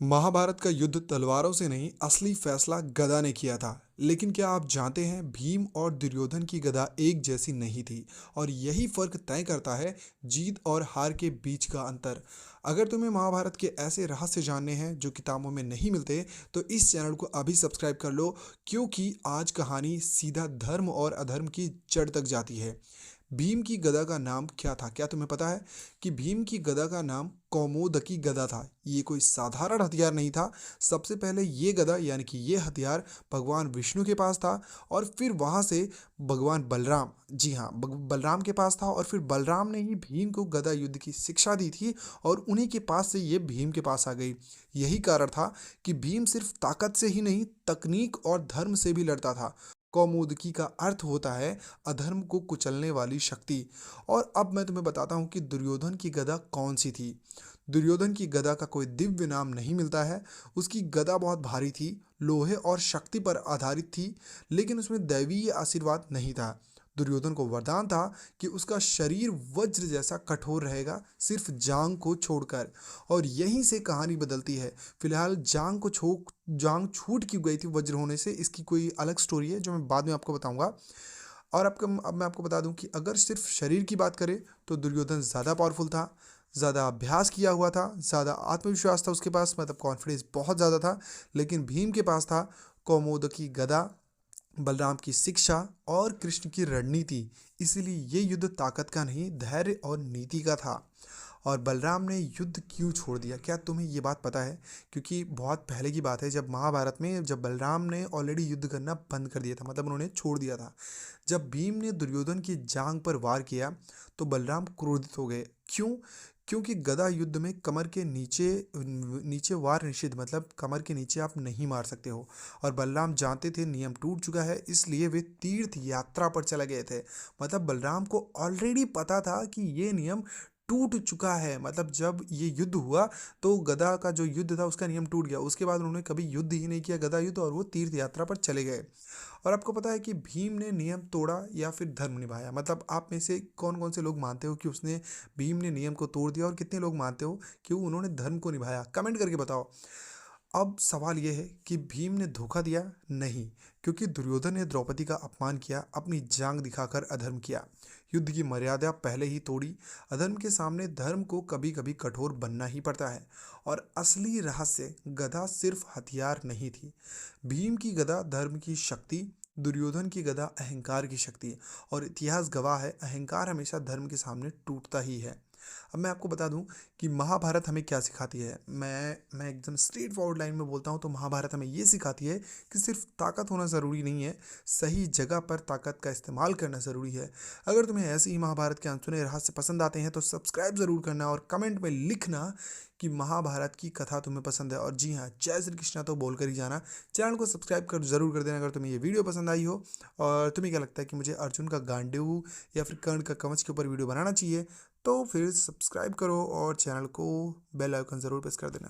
महाभारत का युद्ध तलवारों से नहीं, असली फैसला गदा ने किया था। लेकिन क्या आप जानते हैं, भीम और दुर्योधन की गदा एक जैसी नहीं थी। और यही फर्क तय करता है जीत और हार के बीच का अंतर। अगर तुम्हें महाभारत के ऐसे रहस्य जानने हैं जो किताबों में नहीं मिलते, तो इस चैनल को अभी सब्सक्राइब कर लो, क्योंकि आज कहानी सीधा धर्म और अधर्म की जड़ तक जाती है। भीम की गदा का नाम क्या था? क्या तुम्हें पता है कि भीम की गदा का नाम कौमोदकी गदा था? ये कोई साधारण हथियार नहीं था। सबसे पहले ये गदा यानी कि ये हथियार भगवान विष्णु के पास था, और फिर वहाँ से भगवान बलराम, जी हाँ, बलराम के पास था, और फिर बलराम ने ही भीम को गदा युद्ध की शिक्षा दी थी, और उन्हीं के पास से ये भीम के पास आ गई। यही कारण था कि भीम सिर्फ ताकत से ही नहीं, तकनीक और धर्म से भी लड़ता था। कौमुदकी का अर्थ होता है अधर्म को कुचलने वाली शक्ति। और अब मैं तुम्हें बताता हूँ कि दुर्योधन की गदा कौन सी थी। दुर्योधन की गदा का कोई दिव्य नाम नहीं मिलता है। उसकी गदा बहुत भारी थी, लोहे और शक्ति पर आधारित थी, लेकिन उसमें दैवीय आशीर्वाद नहीं था। दुर्योधन को वरदान था कि उसका शरीर वज्र जैसा कठोर रहेगा, सिर्फ जांग को छोड़कर। और यहीं से कहानी बदलती है। फिलहाल जांग छूट क्यों गई थी वज्र होने से, इसकी कोई अलग स्टोरी है जो मैं बाद में आपको बताऊंगा। और अब मैं आपको बता दूं कि अगर सिर्फ शरीर की बात करें, तो दुर्योधन ज़्यादा पावरफुल था, ज़्यादा अभ्यास किया हुआ था, ज़्यादा आत्मविश्वास था उसके पास, मतलब कॉन्फिडेंस बहुत ज़्यादा था। लेकिन भीम के पास था कौमोदकी गदा, बलराम की शिक्षा और कृष्ण की रणनीति। इसीलिए ये युद्ध ताकत का नहीं, धैर्य और नीति का था। और बलराम ने युद्ध क्यों छोड़ दिया? क्या तुम्हें ये बात पता है? क्योंकि बहुत पहले की बात है, जब महाभारत में जब बलराम ने ऑलरेडी युद्ध करना बंद कर दिया था, मतलब उन्होंने छोड़ दिया था। जब भीम ने दुर्योधन की जांग पर वार किया, तो बलराम क्रोधित हो गए। क्यों? क्योंकि गदा युद्ध में कमर के नीचे नीचे वार निषिद्ध, मतलब कमर के नीचे आप नहीं मार सकते हो। और बलराम जानते थे नियम टूट चुका है, इसलिए वे तीर्थ यात्रा पर चले गए थे। मतलब बलराम को ऑलरेडी पता था कि ये नियम टूट चुका है। मतलब जब ये युद्ध हुआ, तो गदा का जो युद्ध था उसका नियम टूट गया। उसके बाद उन्होंने कभी युद्ध ही नहीं किया गदा युद्ध, और वो तीर्थ यात्रा पर चले गए। और आपको पता है कि भीम ने नियम तोड़ा या फिर धर्म निभाया? मतलब आप में से कौन कौन से लोग मानते हो कि उसने भीम ने नियम को तोड़ दिया, और कितने लोग मानते हो कि उन्होंने धर्म को निभाया? कमेंट करके बताओ। अब सवाल यह है कि भीम ने धोखा दिया? नहीं, क्योंकि दुर्योधन ने द्रौपदी का अपमान किया, अपनी जांग दिखाकर अधर्म किया, युद्ध की मर्यादा पहले ही तोड़ी। अधर्म के सामने धर्म को कभी कभी कठोर बनना ही पड़ता है। और असली रहस्य, गदा सिर्फ हथियार नहीं थी। भीम की गदा धर्म की शक्ति, दुर्योधन की गदा अहंकार की शक्ति। और इतिहास गवाह है, अहंकार हमेशा धर्म के सामने टूटता ही है। अब मैं आपको बता दूं कि महाभारत हमें क्या सिखाती है। मैं एकदम स्ट्रेट फॉरवर्ड लाइन में बोलता हूं, तो महाभारत हमें ये सिखाती है कि सिर्फ ताकत होना ज़रूरी नहीं है, सही जगह पर ताकत का इस्तेमाल करना ज़रूरी है। अगर तुम्हें ऐसे ही महाभारत के अनसुने रहस्य पसंद आते हैं, तो सब्सक्राइब ज़रूर करना और कमेंट में लिखना कि महाभारत की कथा तुम्हें पसंद है। और जी हाँ, जय श्री कृष्णा तो बोल कर ही जाना। चैनल को सब्सक्राइब कर जरूर कर देना अगर तुम्हें ये वीडियो पसंद आई हो। और तुम्हें क्या लगता है कि मुझे अर्जुन का गांडीव या फिर कर्ण का कवच के ऊपर वीडियो बनाना चाहिए? तो फिर सब्सक्राइब करो और चैनल को बेल आइकन ज़रूर प्रेस कर देना।